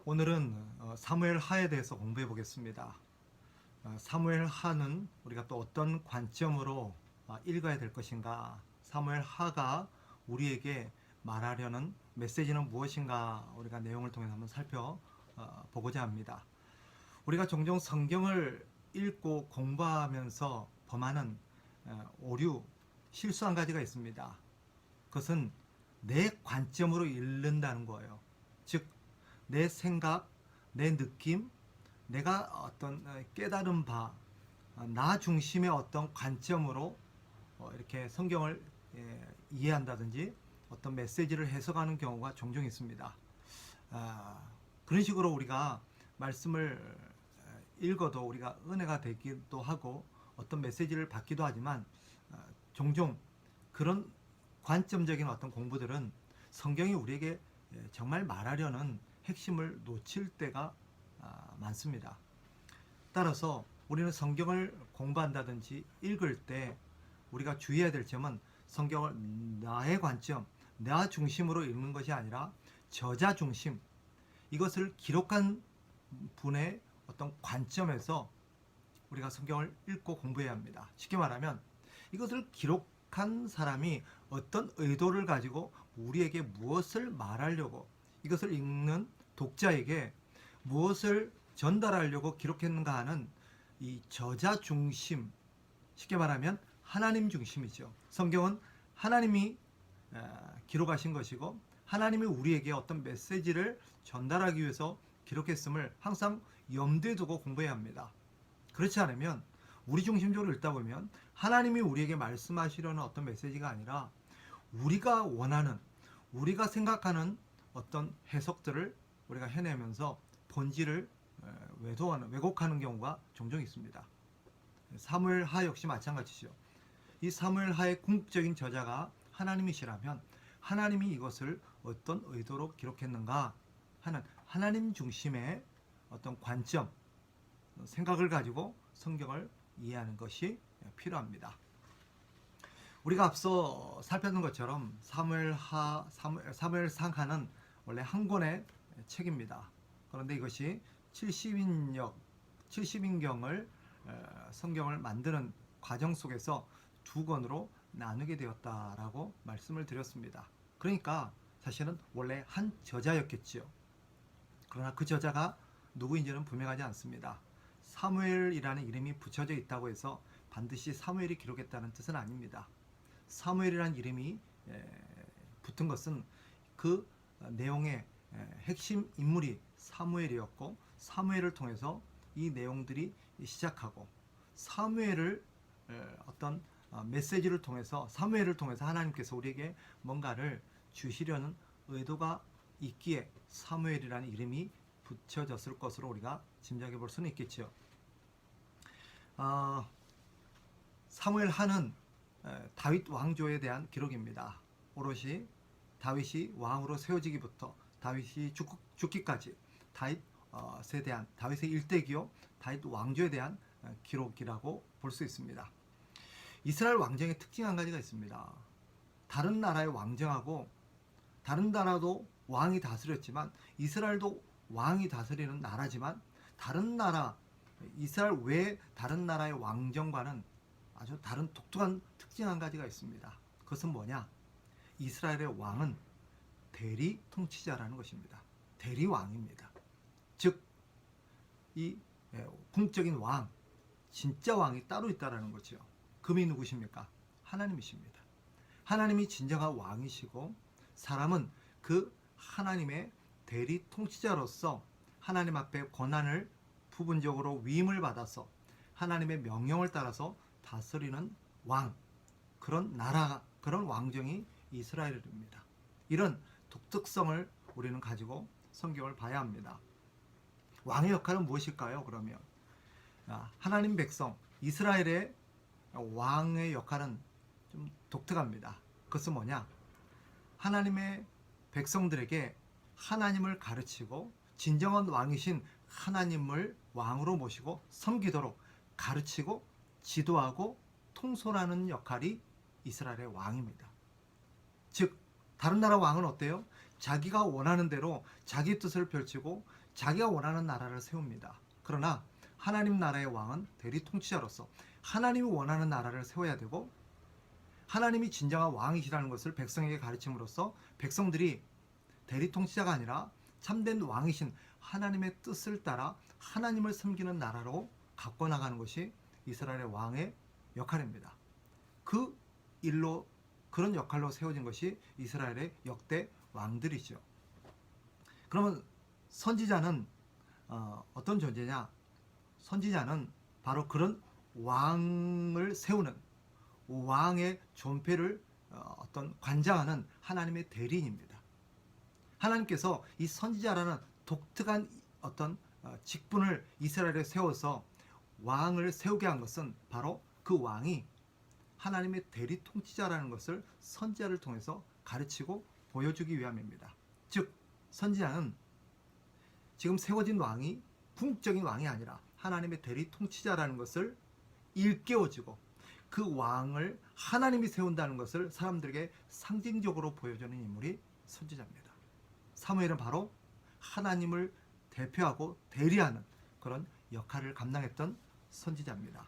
오늘은 사무엘 하에 대해서 공부해 보겠습니다. 사무엘 하는 우리가 또 어떤 관점으로 읽어야 될 것인가, 사무엘 하가 우리에게 말하려는 메시지는 무엇인가, 우리가 내용을 통해서 한번 살펴보고자 합니다. 우리가 종종 성경을 읽고 공부하면서 범하는 오류, 실수 한 가지가 있습니다. 그것은 내 관점으로 읽는다는 거예요. 즉, 내 생각, 내 느낌, 내가 어떤 깨달은 바, 나 중심의 어떤 관점으로 이렇게 성경을 이해한다든지 어떤 메시지를 해석하는 경우가 종종 있습니다. 그런 식으로 우리가 말씀을 읽어도 우리가 은혜가 되기도 하고 어떤 메시지를 받기도 하지만 종종 그런 관점적인 어떤 공부들은 성경이 우리에게 정말 말하려는 핵심을 놓칠 때가 많습니다. 따라서 우리는 성경을 공부한다든지 읽을 때 우리가 주의해야 될 점은 성경을 나의 관점, 나 중심으로 읽는 것이 아니라 저자 중심, 이것을 기록한 분의 어떤 관점에서 우리가 성경을 읽고 공부해야 합니다. 쉽게 말하면 이것을 기록한 사람이 어떤 의도를 가지고 우리에게 무엇을 말하려고, 이것을 읽는 독자에게 무엇을 전달하려고 기록했는가 하는 이 저자 중심, 쉽게 말하면 하나님 중심이죠. 성경은 하나님이 기록하신 것이고 하나님이 우리에게 어떤 메시지를 전달하기 위해서 기록했음을 항상 염두에 두고 공부해야 합니다. 그렇지 않으면 우리 중심적으로 읽다 보면 하나님이 우리에게 말씀하시려는 어떤 메시지가 아니라 우리가 원하는, 우리가 생각하는 어떤 해석들을 우리가 해내면서 본질을 왜곡하는 경우가 종종 있습니다. 사무엘 하 역시 마찬가지죠. 이 사무엘 하의 궁극적인 저자가 하나님이시라면 하나님이 이것을 어떤 의도로 기록했는가 하는 하나님 중심의 어떤 관점, 생각을 가지고 성경을 이해하는 것이 필요합니다. 우리가 앞서 살펴본 것처럼 사무엘상하는 원래 한 권의 책입니다. 그런데 이것이 70인경을 성경을 만드는 과정 속에서 2권으로 나누게 되었다라고 말씀을 드렸습니다. 그러니까 사실은 원래 한 저자였겠지요. 그러나 그 저자가 누구인지는 분명하지 않습니다. 사무엘이라는 이름이 붙여져 있다고 해서 반드시 사무엘이 기록했다는 뜻은 아닙니다. 사무엘이라는 이름이 붙은 것은 그 내용의 핵심 인물이 사무엘이었고 사무엘을 통해서 이 내용들이 시작하고 사무엘을 어떤 메시지를 통해서, 사무엘을 통해서 하나님께서 우리에게 뭔가를 주시려는 의도가 있기에 사무엘이라는 이름이 붙여졌을 것으로 우리가 짐작해 볼 수는 있겠죠. 사무엘 하는 다윗 왕조에 대한 기록입니다. 오롯이 다윗이 왕으로 세워지기부터 다윗이 죽기까지 다윗에 대한, 다윗의 일대기요 다윗 왕조에 대한 기록이라고 볼 수 있습니다. 이스라엘 왕정의 특징 한 가지가 있습니다. 다른 나라의 왕정하고, 다른 나라도 왕이 다스렸지만 이스라엘도 왕이 다스리는 나라지만 다른 나라, 이스라엘 외 다른 나라의 왕정과는 아주 다른 독특한 특징 한 가지가 있습니다. 그것은 뭐냐? 이스라엘의 왕은 대리 통치자라는 것입니다. 대리왕입니다. 즉, 이 궁적인 왕, 진짜 왕이 따로 있다는 거죠. 그분이 누구십니까? 하나님이십니다. 하나님이 진정한 왕이시고 사람은 그 하나님의 대리 통치자로서 하나님 앞에 권한을 부분적으로 위임을 받아서 하나님의 명령을 따라서 다스리는 왕, 그런 나라, 그런 왕정이 이스라엘입니다. 이런 독특성을 우리는 가지고 성경을 봐야 합니다. 왕의 역할은 무엇일까요? 그러면 하나님 백성, 이스라엘의 왕의 역할은 좀 독특합니다. 그것은 뭐냐? 하나님의 백성들에게 하나님을 가르치고 진정한 왕이신 하나님을 왕으로 모시고 섬기도록 가르치고 지도하고 통솔하는 역할이 이스라엘의 왕입니다. 즉, 다른 나라 왕은 어때요? 자기가 원하는 대로 자기 뜻을 펼치고 자기가 원하는 나라를 세웁니다. 그러나 하나님 나라의 왕은 대리 통치자로서 하나님이 원하는 나라를 세워야 되고, 하나님이 진정한 왕이시라는 것을 백성에게 가르침으로써 백성들이 대리 통치자가 아니라 참된 왕이신 하나님의 뜻을 따라 하나님을 섬기는 나라로 갖고 나가는 것이 이스라엘의 왕의 역할입니다. 그 일로, 그런 역할로 세워진 것이 이스라엘의 역대 왕들이죠. 그러면 선지자는 어떤 존재냐? 선지자는 바로 그런 왕을 세우는, 왕의 존폐를 어떤 관장하는 하나님의 대리인입니다. 하나님께서 이 선지자라는 독특한 어떤 직분을 이스라엘에 세워서 왕을 세우게 한 것은 바로 그 왕이 하나님의 대리 통치자라는 것을 선지자를 통해서 가르치고 보여주기 위함입니다. 즉, 선지자는 지금 세워진 왕이 궁극적인 왕이 아니라 하나님의 대리 통치자라는 것을 일깨워주고 그 왕을 하나님이 세운다는 것을 사람들에게 상징적으로 보여주는 인물이 선지자입니다. 사무엘은 바로 하나님을 대표하고 대리하는 그런 역할을 감당했던 선지자입니다.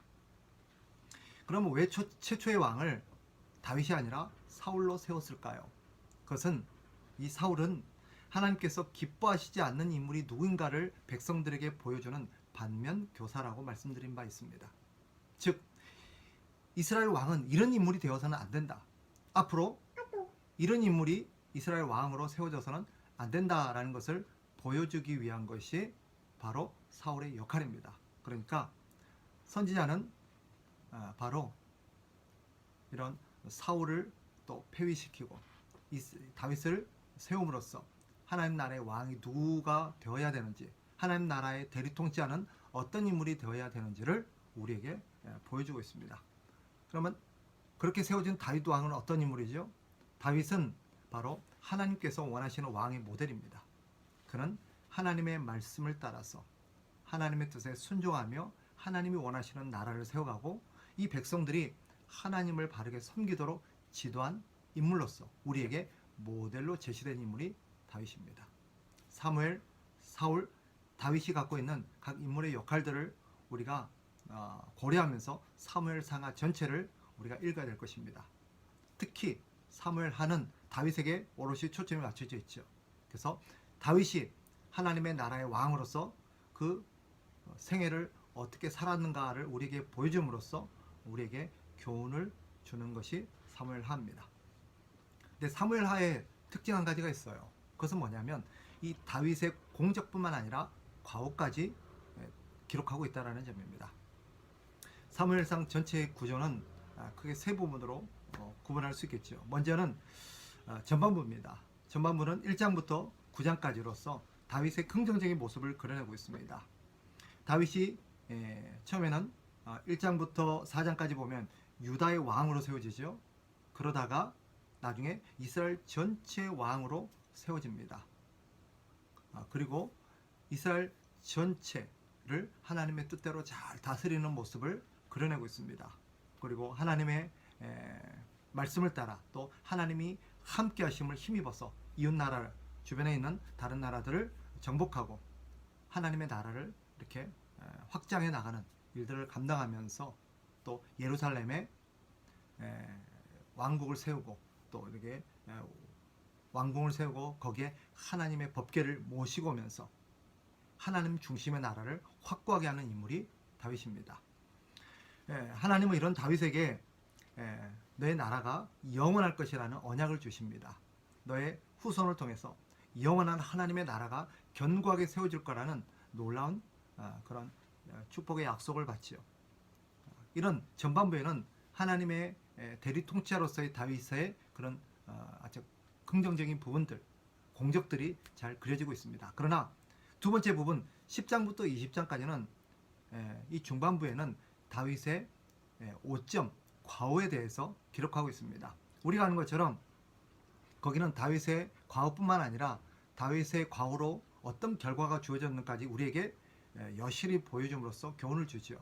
그럼 왜 최초의 왕을 다윗이 아니라 사울로 세웠을까요? 그것은 이 사울은 하나님께서 기뻐하시지 않는 인물이 누구인가를 백성들에게 보여주는 반면교사라고 말씀드린 바 있습니다. 즉, 이스라엘 왕은 이런 인물이 되어서는 안 된다, 앞으로 이런 인물이 이스라엘 왕으로 세워져서는 안 된다라는 것을 보여주기 위한 것이 바로 사울의 역할입니다. 그러니까 선지자는 바로 이런 사울을 또 폐위시키고 다윗을 세움으로써 하나님 나라의 왕이 누가 되어야 되는지, 하나님 나라의 대리 통치자는 어떤 인물이 되어야 되는지를 우리에게 보여주고 있습니다. 그러면 그렇게 세워진 다윗 왕은 어떤 인물이죠? 다윗은 바로 하나님께서 원하시는 왕의 모델입니다. 그는 하나님의 말씀을 따라서 하나님의 뜻에 순종하며 하나님이 원하시는 나라를 세워가고 이 백성들이 하나님을 바르게 섬기도록 지도한 인물로서 우리에게 모델로 제시된 인물이 다윗입니다. 사무엘, 사울, 다윗이 갖고 있는 각 인물의 역할들을 우리가 고려하면서 사무엘상하 전체를 우리가 읽어야 될 것입니다. 특히 사무엘하는 다윗에게 오롯이 초점이 맞춰져 있죠. 그래서 다윗이 하나님의 나라의 왕으로서 그 생애를 어떻게 살았는가를 우리에게 보여줌으로써 우리에게 교훈을 주는 것이 사무엘하입니다. 근데 사무엘하의 특징 한 가지가 있어요. 그것은 뭐냐면 이 다윗의 공적뿐만 아니라 과오까지 기록하고 있다는 점입니다. 사무엘상 전체의 구조는 크게 세 부분으로 구분할 수 있겠죠. 먼저는 전반부입니다. 전반부는 1장부터 9장까지로서 다윗의 긍정적인 모습을 그려내고 있습니다. 다윗이 처음에는 1장부터 4장까지 보면 유다의 왕으로 세워지죠. 그러다가 나중에 이스라엘 전체의 왕으로 세워집니다. 그리고 이스라엘 전체를 하나님의 뜻대로 잘 다스리는 모습을 그려내고 있습니다. 그리고 하나님의 말씀을 따라 또 하나님이 함께 하심을 힘입어서 이웃 나라를, 주변에 있는 다른 나라들을 정복하고 하나님의 나라를 이렇게 확장해 나가는 일들을 감당하면서 또 예루살렘에 왕국을 세우고 또 이렇게 왕궁을 세우고 거기에 하나님의 법궤를 모시고 오면서 하나님 중심의 나라를 확고하게 하는 인물이 다윗입니다. 하나님은 이런 다윗에게 너의 나라가 영원할 것이라는 언약을 주십니다. 너의 후손을 통해서 영원한 하나님의 나라가 견고하게 세워질 거라는 놀라운 그런 축복의 약속을 받지요. 이런 전반부에는 하나님의 대리 통치자로서의 다윗의 그런 아주 긍정적인 부분들, 공적들이 잘 그려지고 있습니다. 그러나 두 번째 부분 10장부터 20장까지는 이 중반부에는 다윗의 5점 과오에 대해서 기록하고 있습니다. 우리가 아는 것처럼 거기는 다윗의 과오뿐만 아니라 다윗의 과오로 어떤 결과가 주어졌는지까지 우리에게 여실히 보여줌으로써 교훈을 주지요.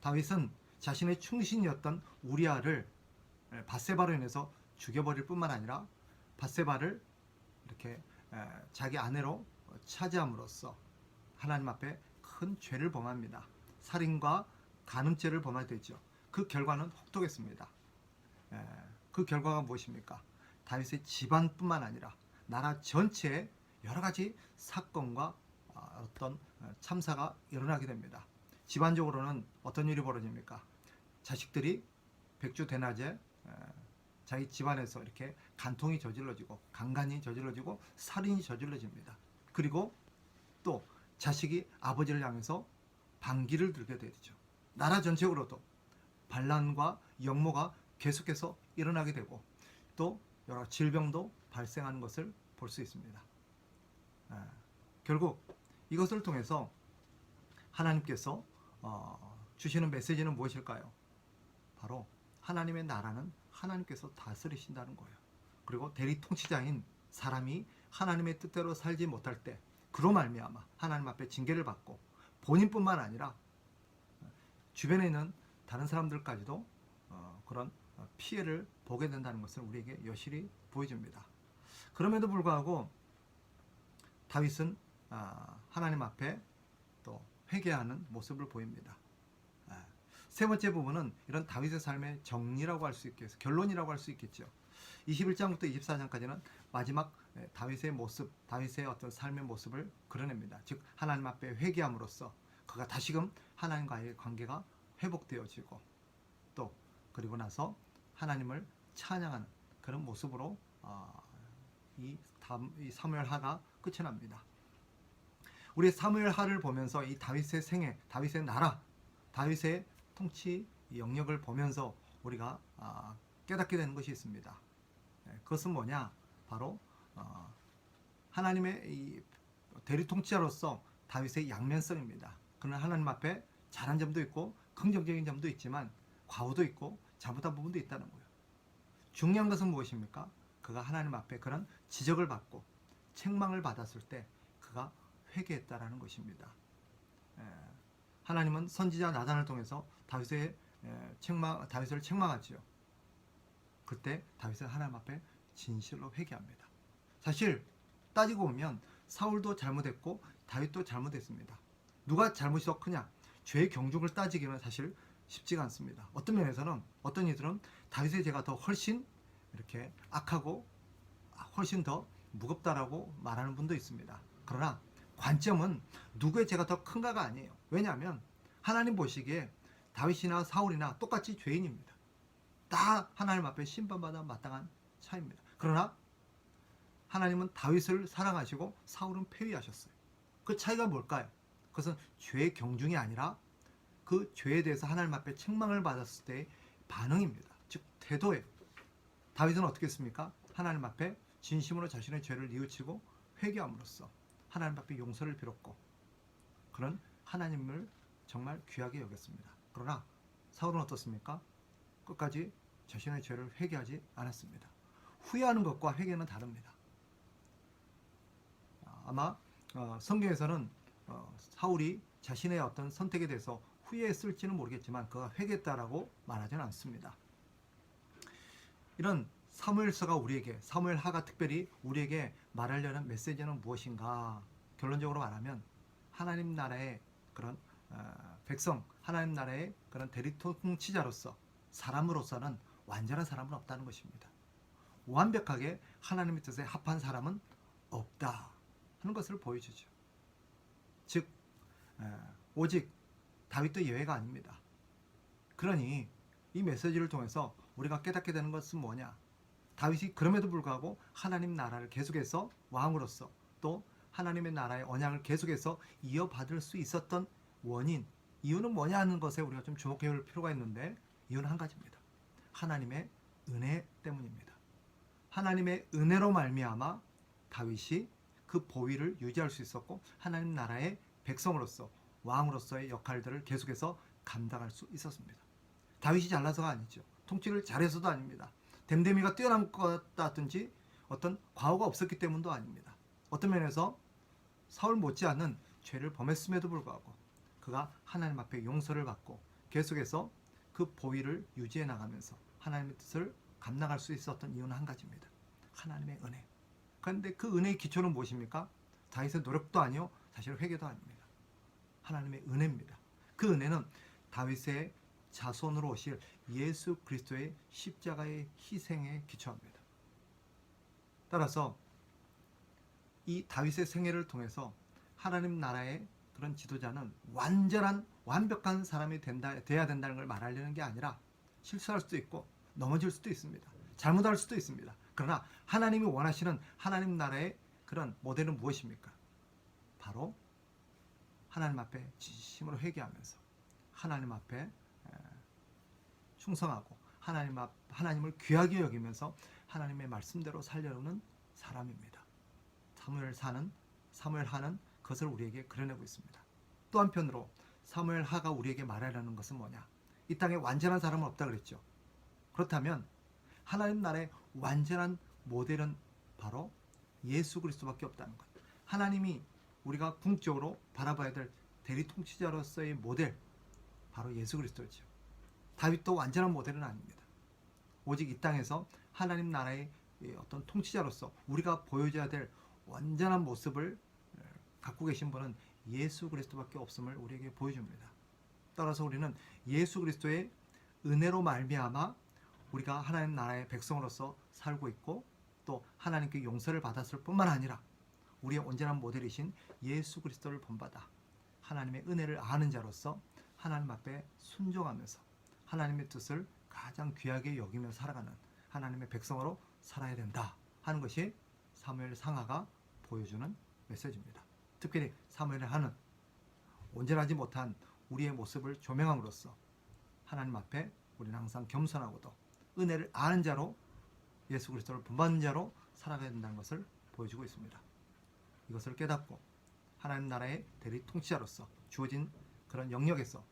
다윗은 자신의 충신이었던 우리아를 밧세바로 인해서 죽여버릴 뿐만 아니라 밧세바를 이렇게 자기 아내로 차지함으로써 하나님 앞에 큰 죄를 범합니다. 살인과 간음죄를 범하게 되죠. 그 결과는 혹독했습니다. 그 결과가 무엇입니까? 다윗의 집안뿐만 아니라 나라 전체에 여러 가지 사건과 어떤 참사가 일어나게 됩니다. 집안적으로는 어떤 일이 벌어집니까? 자식들이 백주대낮에 자기 집안에서 이렇게 간통이 저질러지고 강간이 저질러지고 살인이 저질러집니다. 그리고 또 자식이 아버지를 향해서 반기를 들게 되죠. 나라 전체적으로도 반란과 역모가 계속해서 일어나게 되고 또 여러 질병도 발생하는 것을 볼 수 있습니다. 결국 이것을 통해서 하나님께서 주시는 메시지는 무엇일까요? 바로 하나님의 나라는 하나님께서 다스리신다는 거예요. 그리고 대리 통치자인 사람이 하나님의 뜻대로 살지 못할 때 그로 말미암아 하나님 앞에 징계를 받고 본인뿐만 아니라 주변에 있는 다른 사람들까지도 그런 피해를 보게 된다는 것을 우리에게 여실히 보여줍니다. 그럼에도 불구하고 다윗은 하나님 앞에 또 회개하는 모습을 보입니다. 세 번째 부분은 이런 다윗의 삶의 정리라고 할 수 있겠죠. 결론이라고 할 수 있겠죠. 21장부터 24장까지는 마지막 다윗의 모습, 다윗의 어떤 삶의 모습을 그려냅니다. 즉 하나님 앞에 회개함으로써 그가 다시금 하나님과의 관계가 회복되어지고 또 그리고 나서 하나님을 찬양하는 그런 모습으로 이 사무엘하가 끝이 납니다. 우리 사무엘하를 보면서 이 다윗의 생애, 다윗의 나라, 다윗의 통치 영역을 보면서 우리가 깨닫게 되는 것이 있습니다. 그것은 뭐냐? 바로 하나님의 이 대리 통치자로서 다윗의 양면성입니다. 그는 하나님 앞에 잘한 점도 있고 긍정적인 점도 있지만 과오도 있고 잘못한 부분도 있다는 거예요. 중요한 것은 무엇입니까? 그가 하나님 앞에 그런 지적을 받고 책망을 받았을 때 그가 회개했다라는 것입니다. 하나님은 선지자 나단을 통해서 다윗을 책망하지요. 그때 다윗은 하나님 앞에 진실로 회개합니다. 사실 따지고 보면 사울도 잘못했고 다윗도 잘못했습니다. 누가 잘못이 더 크냐? 죄의 경중을 따지기는 사실 쉽지가 않습니다. 어떤 면에서는 어떤 이들은 다윗의 죄가 더 훨씬 이렇게 악하고 훨씬 더 무겁다라고 말하는 분도 있습니다. 그러나 관점은 누구의 죄가 더 큰가가 아니에요. 왜냐하면 하나님 보시기에 다윗이나 사울이나 똑같이 죄인입니다. 다 하나님 앞에 심판받아 마땅한 차입니다. 그러나 하나님은 다윗을 사랑하시고 사울은 폐위하셨어요. 그 차이가 뭘까요? 그것은 죄의 경중이 아니라 그 죄에 대해서 하나님 앞에 책망을 받았을 때의 반응입니다. 즉 태도예요. 다윗은 어떻게 했습니까? 하나님 앞에 진심으로 자신의 죄를 뉘우치고 회개함으로써 하나님 앞에 용서를 빌었고 그런 하나님을 정말 귀하게 여겼습니다. 그러나 사울은 어떻습니까? 끝까지 자신의 죄를 회개하지 않았습니다. 후회하는 것과 회개는 다릅니다. 아마 성경에서는 사울이 자신의 어떤 선택에 대해서 후회했을지는 모르겠지만 그가 회개했다라고 말하지는 않습니다. 이런 사무엘서가 우리에게, 사무엘하가 특별히 우리에게 말하려는 메시지는 무엇인가? 결론적으로 말하면 하나님 나라의 그런 백성, 하나님 나라의 그런 대리 통치자로서 사람으로서는 완전한 사람은 없다는 것입니다. 완벽하게 하나님의 뜻에 합한 사람은 없다 하는 것을 보여주죠. 즉 오직 다윗도 예외가 아닙니다. 그러니 이 메시지를 통해서 우리가 깨닫게 되는 것은 뭐냐? 다윗이 그럼에도 불구하고 하나님 나라를 계속해서 왕으로서 또 하나님의 나라의 언약을 계속해서 이어받을 수 있었던 원인, 이유는 뭐냐 하는 것에 우리가 좀 주목해 볼 필요가 있는데 이유는 한 가지입니다. 하나님의 은혜 때문입니다. 하나님의 은혜로 말미암아 다윗이 그 보위를 유지할 수 있었고 하나님 나라의 백성으로서 왕으로서의 역할들을 계속해서 감당할 수 있었습니다. 다윗이 잘나서가 아니죠. 통치를 잘해서도 아닙니다. 댐데미가 뛰어난 것 같든지 어떤 과오가 없었기 때문도 아닙니다. 어떤 면에서 사울 못지않은 죄를 범했음에도 불구하고 그가 하나님 앞에 용서를 받고 계속해서 그 보위를 유지해 나가면서 하나님의 뜻을 감당할 수 있었던 이유는 한 가지입니다. 하나님의 은혜. 그런데 그 은혜의 기초는 무엇입니까? 다윗의 노력도 아니요, 사실 회개도 아닙니다. 하나님의 은혜입니다. 그 은혜는 다윗의 자손으로 오실 예수 그리스도의 십자가의 희생에 기초합니다. 따라서 이 다윗의 생애를 통해서 하나님 나라의 그런 지도자는 완벽한 사람이 돼야 된다는 걸 말하려는 게 아니라 실수할 수도 있고 넘어질 수도 있습니다. 잘못할 수도 있습니다. 그러나 하나님이 원하시는 하나님 나라의 그런 모델은 무엇입니까? 바로 하나님 앞에 진심으로 회개하면서 하나님 앞에 충성하고 하나님을 귀하게 여기면서 하나님의 말씀대로 살려는 사람입니다. 사무엘하는 그것을 우리에게 그려내고 있습니다. 또 한편으로 사무엘하가 우리에게 말하려는 것은 뭐냐? 이 땅에 완전한 사람은 없다 그랬죠. 그렇다면 하나님 나라의 완전한 모델은 바로 예수 그리스도밖에 없다는 것. 하나님이 우리가 궁극적으로 바라봐야 될 대리 통치자로서의 모델, 바로 예수 그리스도죠. 다윗도 완전한 모델은 아닙니다. 오직 이 땅에서 하나님 나라의 어떤 통치자로서 우리가 보여줘야 될 완전한 모습을 갖고 계신 분은 예수 그리스도밖에 없음을 우리에게 보여줍니다. 따라서 우리는 예수 그리스도의 은혜로 말미암아 우리가 하나님 나라의 백성으로서 살고 있고, 또 하나님께 용서를 받았을 뿐만 아니라 우리의 온전한 모델이신 예수 그리스도를 본받아 하나님의 은혜를 아는 자로서 하나님 앞에 순종하면서 하나님의 뜻을 가장 귀하게 여기며 살아가는 하나님의 백성으로 살아야 된다 하는 것이 사무엘 상하가 보여주는 메시지입니다. 특별히 사무엘을 하는 온전하지 못한 우리의 모습을 조명함으로써 하나님 앞에 우리는 항상 겸손하고도 은혜를 아는 자로 예수 그리스도를 본받는 자로 살아가야 된다는 것을 보여주고 있습니다. 이것을 깨닫고 하나님 나라의 대리 통치자로서 주어진 그런 영역에서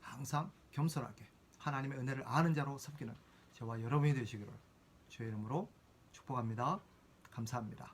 항상 겸손하게 하나님의 은혜를 아는 자로 섬기는 저와 여러분이 되시기를 주의 이름으로 축복합니다. 감사합니다.